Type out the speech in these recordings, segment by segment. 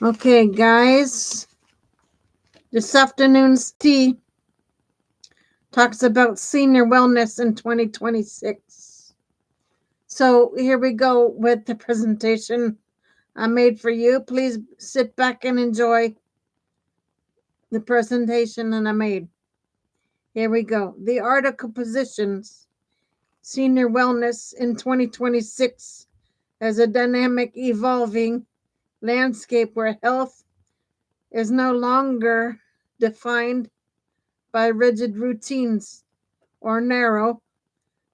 Okay, guys, this afternoon's tea talks about senior wellness in 2026. So here we go with the presentation I made for you. Please sit back and enjoy the presentation that I made. Here we go. The article positions senior wellness in 2026 as a dynamic, evolving landscape where health is no longer defined by rigid routines or narrow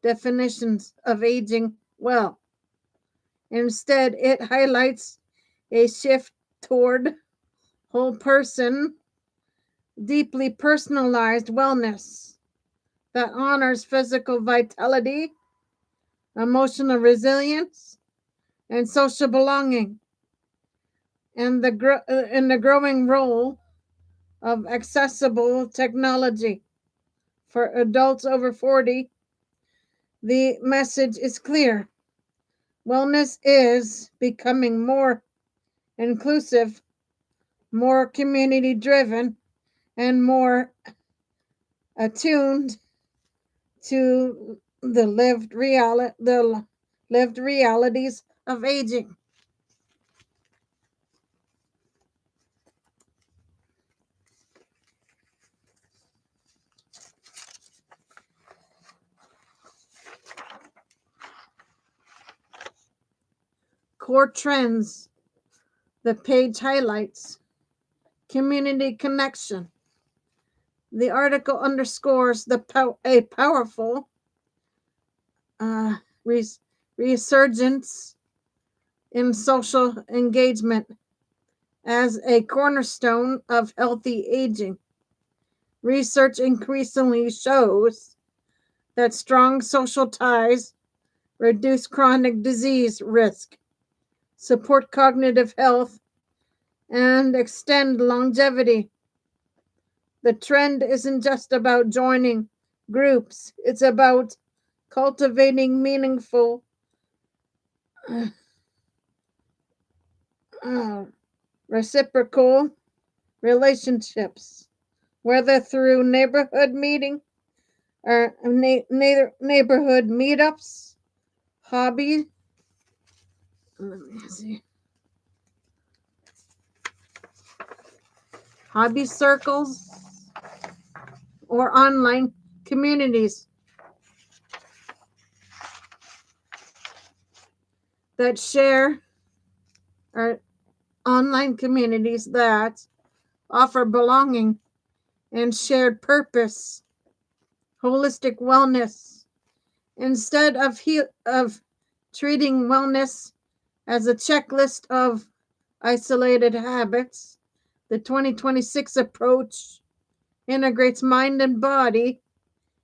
definitions of aging well. Instead, it highlights a shift toward whole person, deeply personalized wellness that honors physical vitality, emotional resilience, and social belonging, and the growing role of accessible technology for adults over 40. The message is clear. Wellness is becoming more inclusive, more community driven, and more attuned to the lived realities of aging. Core trends the page highlights: community connection. The article underscores a powerful uh, res- resurgence in social engagement as a cornerstone of healthy aging. Research increasingly shows that strong social ties reduce chronic disease risk, support cognitive health, and extend longevity. The trend isn't just about joining groups, it's about cultivating meaningful uh, reciprocal relationships, whether through neighborhood meeting or neighborhood meetups, hobby. Let me see. Hobby circles or online communities that share or online communities that offer belonging and shared purpose, holistic wellness. Instead of treating wellness as a checklist of isolated habits, the 2026 approach integrates mind and body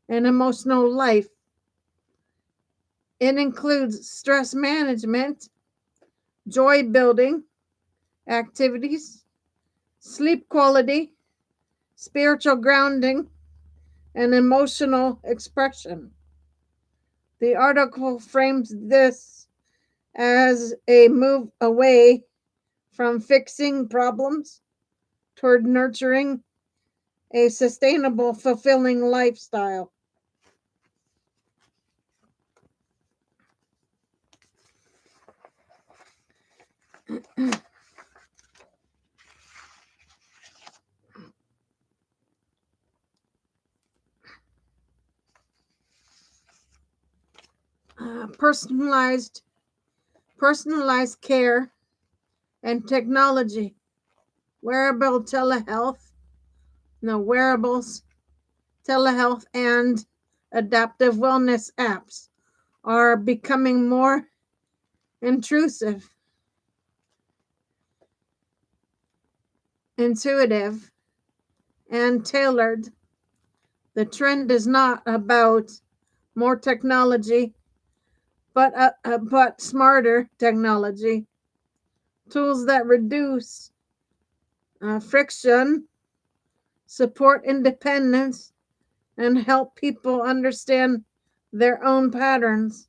and emotional life. It includes stress management, joy building activities, sleep quality, spiritual grounding, and emotional expression. The article frames this as a move away from fixing problems toward nurturing a sustainable, fulfilling lifestyle. Personalized care and technology, wearable telehealth, no wearables, telehealth, and adaptive wellness apps are becoming more intrusive, intuitive, and tailored. The trend is not about more technology, but smarter technology, tools that reduce friction, support independence, and help people understand their own patterns.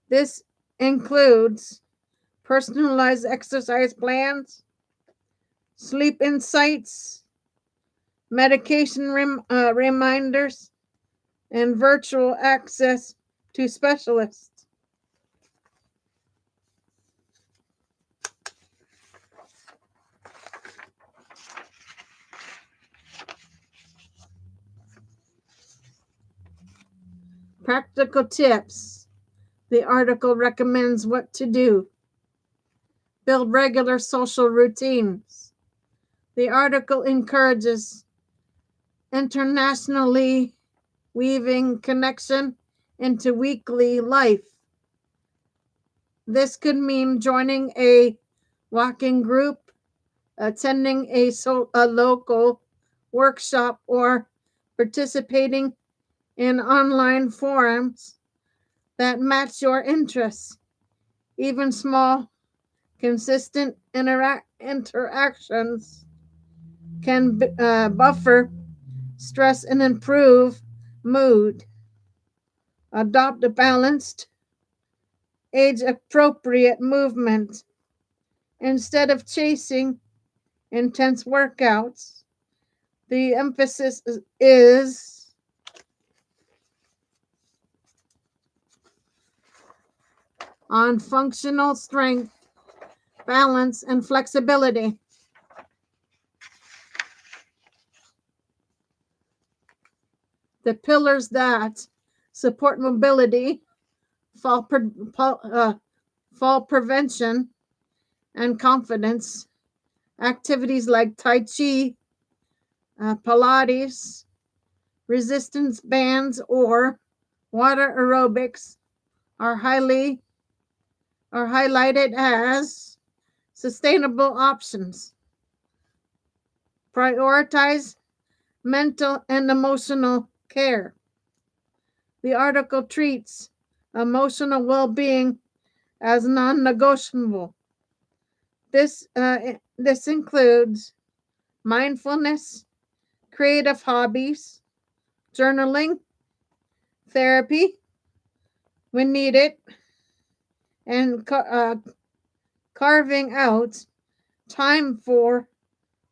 This includes personalized exercise plans, sleep insights, medication reminders, and virtual access to specialists. Practical tips. The article recommends what to do. Build regular social routines. The article encourages internationally weaving connection into weekly life. This could mean joining a walking group, attending a local workshop, or participating in online forums that match your interests. Even small, consistent interactions can buffer stress and improve mood. Adopt a balanced, age appropriate movement. Instead of chasing intense workouts, the emphasis is on functional strength, balance, and flexibility. The pillars that support mobility, fall prevention, and confidence. Activities like Tai Chi, Pilates, resistance bands, or water aerobics are highlighted as sustainable options. Prioritize mental and emotional care. The article treats emotional well-being as non-negotiable. This includes mindfulness, creative hobbies, journaling, therapy when needed, and carving out time for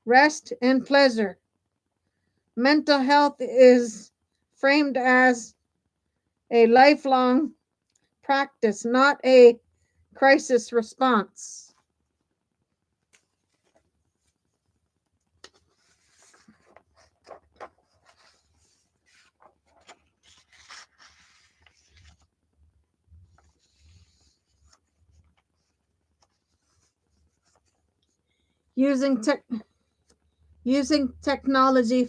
rest and pleasure. Mental health is framed as a lifelong practice, not a crisis response. Using technology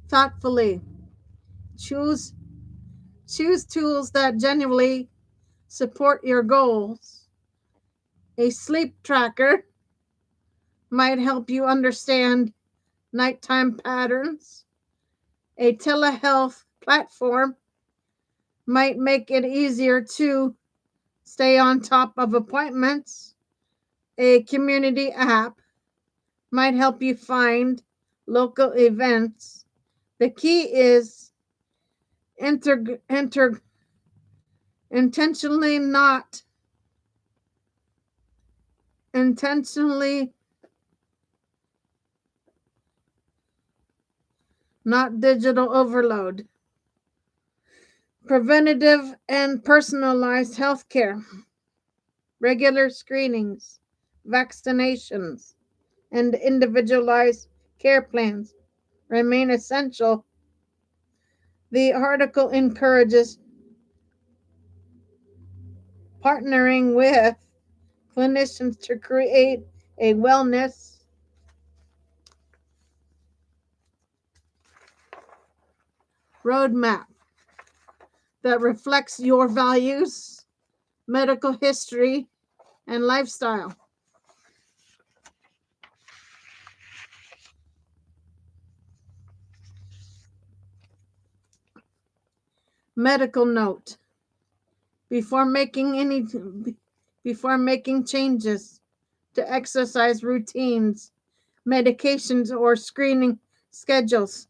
thoughtfully. Choose tools that genuinely support your goals. A sleep tracker might help you understand nighttime patterns. A telehealth platform might make it easier to stay on top of appointments. A community app might help you find local events. The key is intentionally not digital overload. Preventative and personalized healthcare, regular screenings, vaccinations, and individualized care plans remain essential. The article encourages partnering with clinicians to create a wellness roadmap that reflects your values, medical history, and lifestyle. Medical note: before making changes to exercise routines, medications, or screening schedules,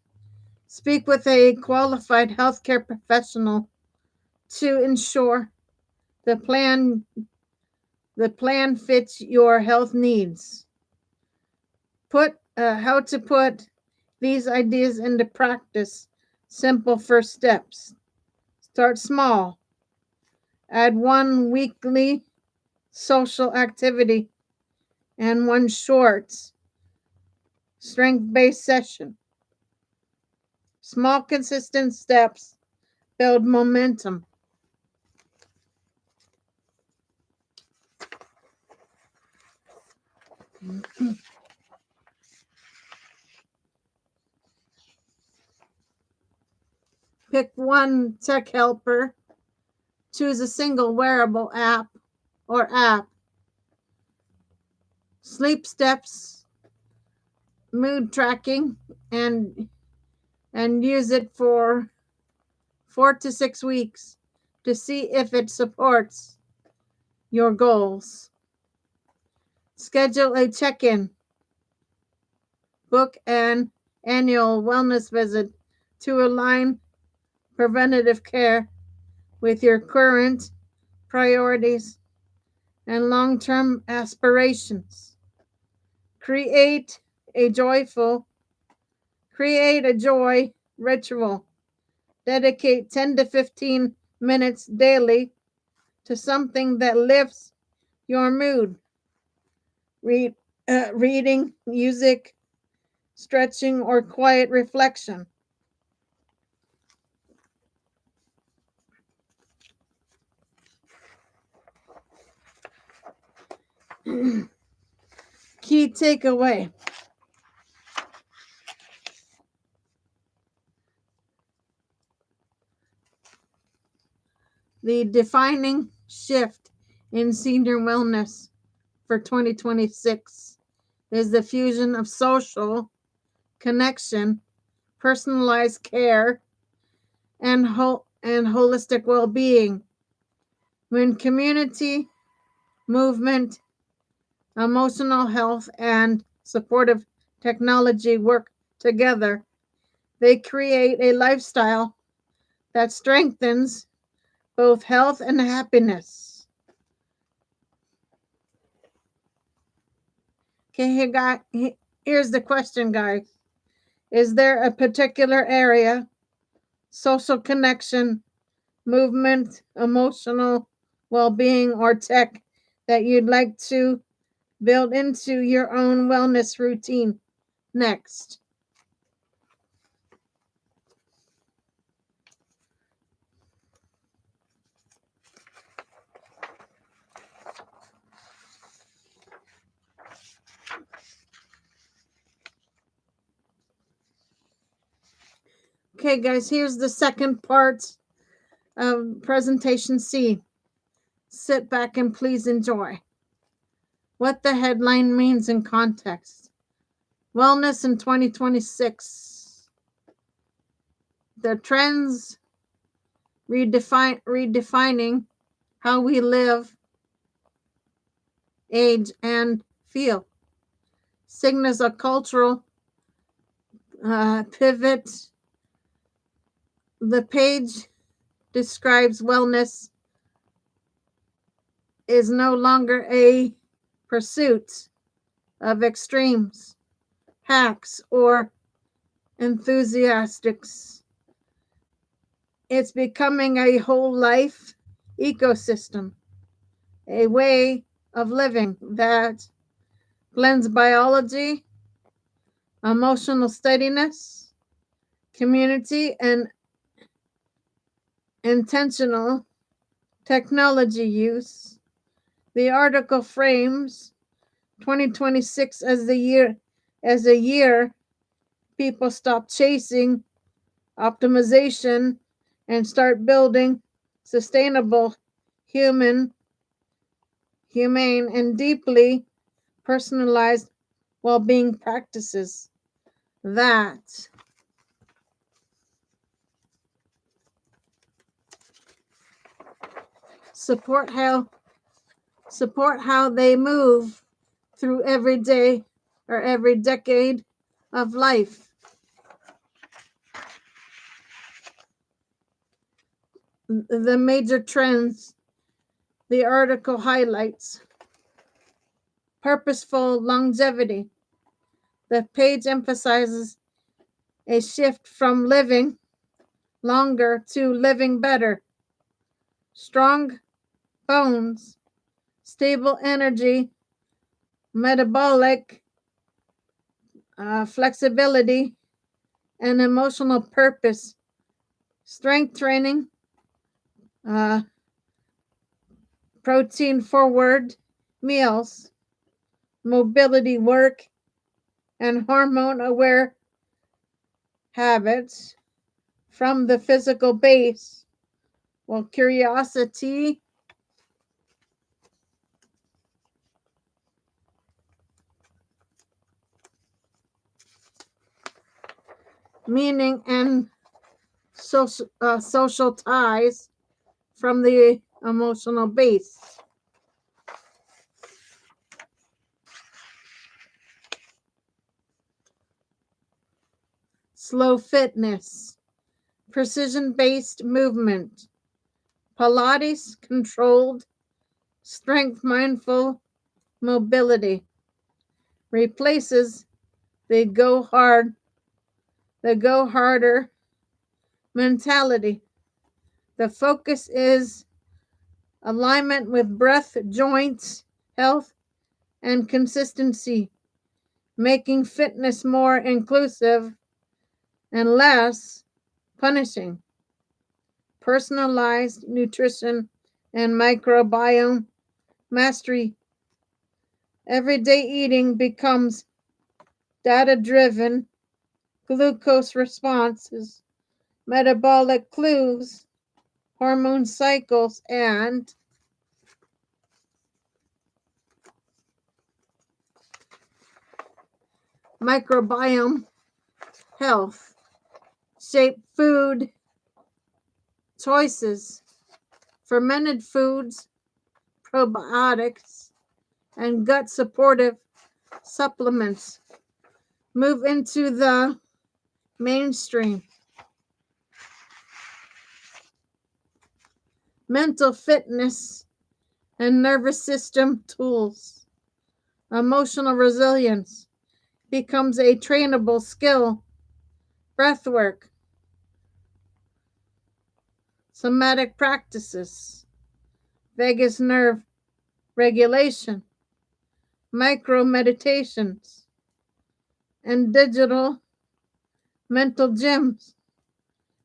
speak with a qualified healthcare professional to ensure the plan fits your health needs. How to put these ideas into practice. Simple first steps. Start small. Add one weekly social activity and one short strength-based session. Small, consistent steps build momentum. Pick one tech helper. Choose a single wearable app or app. Sleep steps, mood tracking, and use it for 4 to 6 weeks to see if it supports your goals. Schedule a check-in. Book an annual wellness visit to align preventative care with your current priorities and long-term aspirations. Create a joy ritual. Dedicate 10 to 15 minutes daily to something that lifts your mood. Reading, music, stretching, or quiet reflection. Key takeaway. The defining shift in senior wellness for 2026 is the fusion of social connection, personalized care, and holistic well-being. When community, movement, emotional health, and supportive technology work together, they create a lifestyle that strengthens both health and happiness. Okay, here's the question, guys. Is there a particular area, social connection, movement, emotional well-being, or tech that you'd like to build into your own wellness routine next? Okay, guys, here's the second part of presentation C. Sit back and please enjoy. What the headline means in context. Wellness in 2026. The trends redefining how we live, age, and feel. Signals a cultural pivot. The page describes wellness is no longer a pursuit of extremes, hacks, or enthusiastics. It's becoming a whole life ecosystem, a way of living that blends biology, emotional steadiness, community, and intentional technology use. The article frames 2026 as a year people stop chasing optimization and start building sustainable, humane, and deeply personalized well-being practices that support how they move through every day or every decade of life. The major trends the article highlights: purposeful longevity. The page emphasizes a shift from living longer to living better. Strong bones, stable energy, metabolic flexibility, and emotional purpose. Strength training, uh, protein forward meals, mobility work, and hormone aware habits from the physical base. Well, curiosity, meaning, and social ties from the emotional base. Slow fitness, precision-based movement, Pilates controlled, strength mindful mobility, replaces the go harder mentality. The focus is alignment with breath, joints, health, and consistency, making fitness more inclusive and less punishing. Personalized nutrition and microbiome mastery. Everyday eating becomes data driven, glucose responses, metabolic clues, hormone cycles, and microbiome health. Shape food choices, fermented foods, probiotics, and gut supportive supplements move into the mainstream. Mental fitness and nervous system tools. Emotional resilience becomes a trainable skill. Breathwork, somatic practices, vagus nerve regulation, micro meditations, and digital mental gyms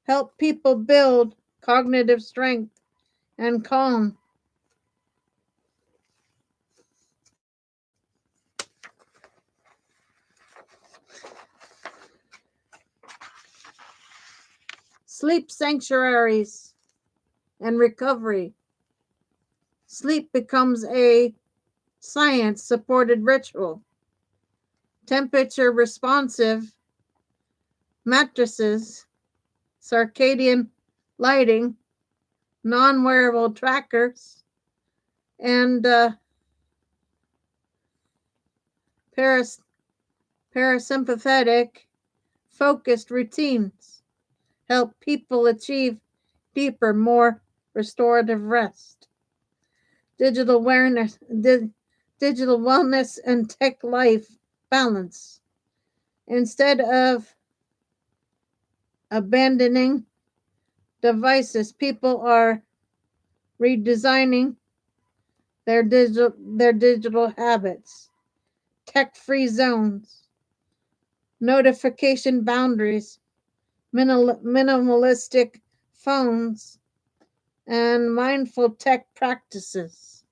help people build cognitive strength and calm. Sleep sanctuaries and recovery. Sleep becomes a science supported ritual. Temperature responsive mattresses, circadian lighting, non wearable trackers, and parasympathetic focused routines help people achieve deeper, more restorative rest. Digital awareness, digital wellness, and tech life balance. Instead of abandoning devices, people are redesigning their digital habits. Tech-free zones, notification boundaries, minimalistic phones, and mindful tech practices.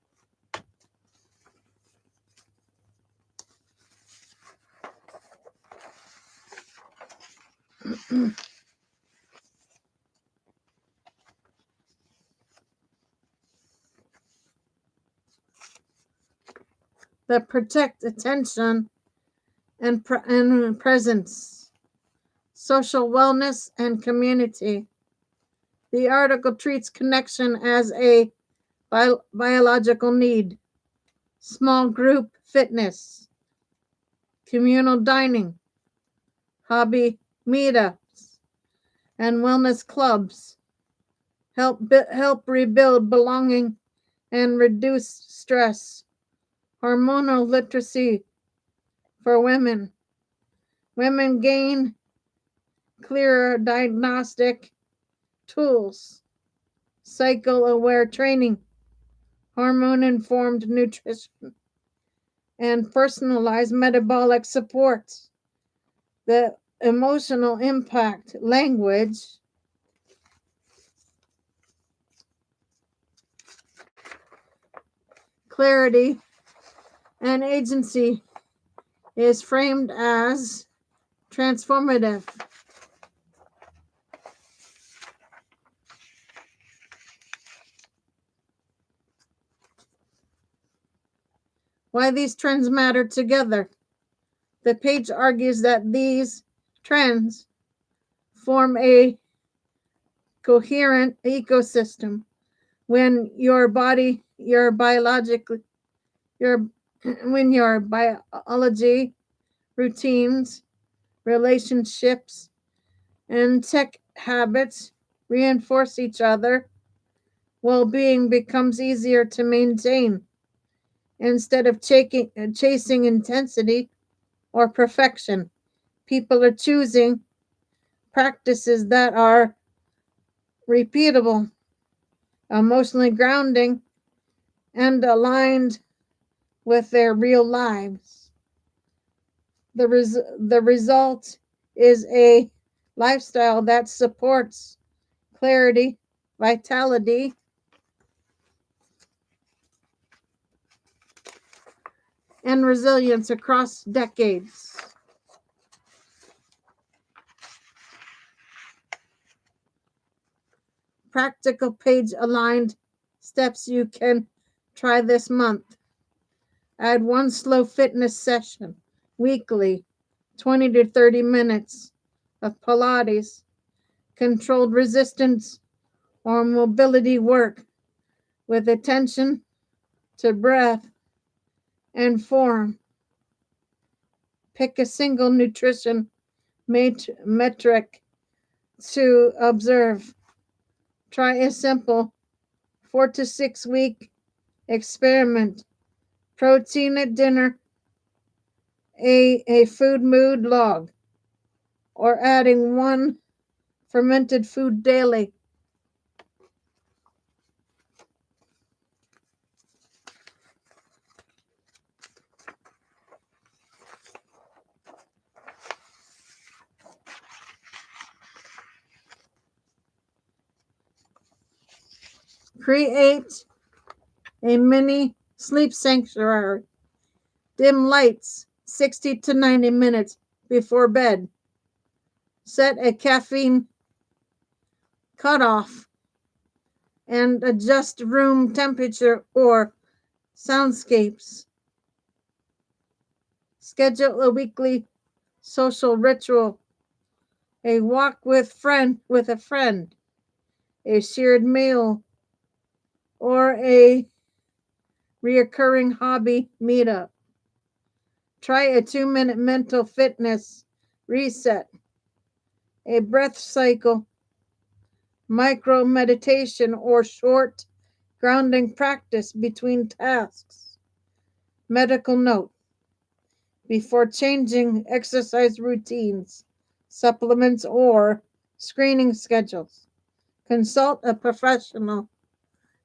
That protect attention and presence, social wellness, and community. The article treats connection as a biological need. Small group fitness, communal dining, hobby meetups, and wellness clubs help rebuild belonging and reduce stress. Hormonal literacy for women, Women gain clearer diagnostic tools, cycle-aware training, hormone-informed nutrition, and personalized metabolic support. The emotional impact, language, clarity, and agency is framed as transformative. Why these trends matter together. The page argues that these trends form a coherent ecosystem when your body, your biologically, your when your biology, routines, relationships, and tech habits reinforce each other, well-being becomes easier to maintain. Instead of chasing intensity or perfection, people are choosing practices that are repeatable, emotionally grounding, and aligned with their real lives. The result is a lifestyle that supports clarity, vitality, and resilience across decades. Practical page aligned steps you can try this month. Add one slow fitness session weekly, 20 to 30 minutes of Pilates, controlled resistance, or mobility work with attention to breath and form. Pick a single nutrition metric to observe. Try a simple 4 to 6 week experiment. Protein at dinner, a food mood log, or adding one fermented food daily. Create a mini sleep sanctuary. Dim lights 60 to 90 minutes before bed. Set a caffeine cutoff and adjust room temperature or soundscapes. Schedule a weekly social ritual, a walk with a friend, a shared meal, or a reoccurring hobby meetup. Try a 2-minute mental fitness reset, a breath cycle, micro meditation, or short grounding practice between tasks. Medical note: before changing exercise routines, supplements, or screening schedules, consult a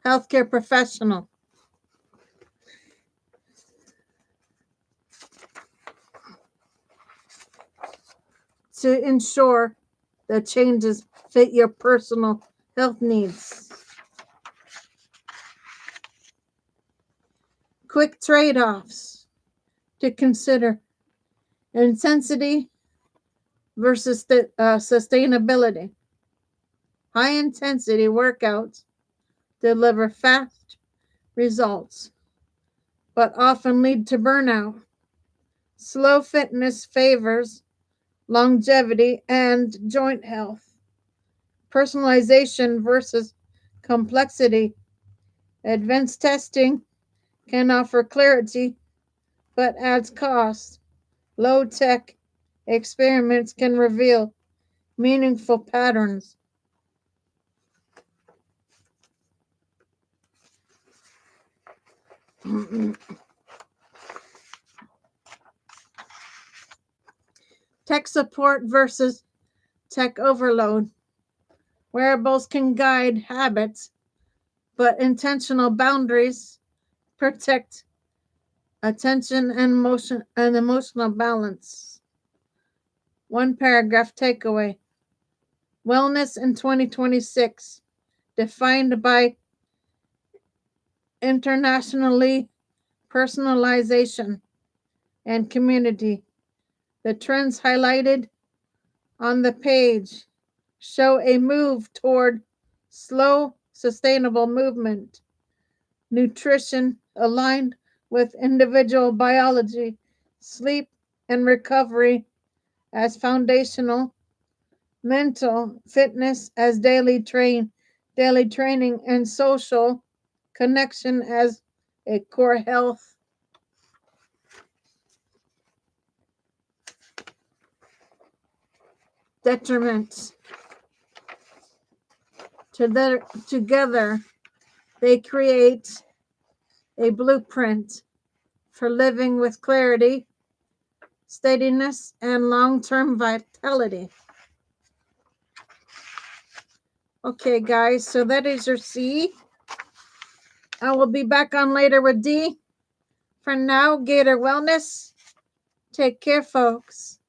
healthcare professional. To ensure the changes fit your personal health needs. Quick trade-offs to consider: intensity versus sustainability. High intensity workouts deliver fast results, but often lead to burnout. Slow fitness favors longevity and joint health. Personalization versus complexity. Advanced testing can offer clarity but adds cost. Low tech experiments can reveal meaningful patterns. Tech support versus tech overload. Wearables can guide habits, but intentional boundaries protect attention and emotional balance. One paragraph takeaway. Wellness in 2026, defined by internationally personalization and community. The trends highlighted on the page show a move toward slow, sustainable movement, nutrition aligned with individual biology, sleep and recovery as foundational, mental fitness as daily training, and social connection as a core health. Detriments. Together, they create a blueprint for living with clarity, steadiness, and long-term vitality. Okay, guys, so that is your C. I will be back on later with D. For now, Gator Wellness. Take care, folks.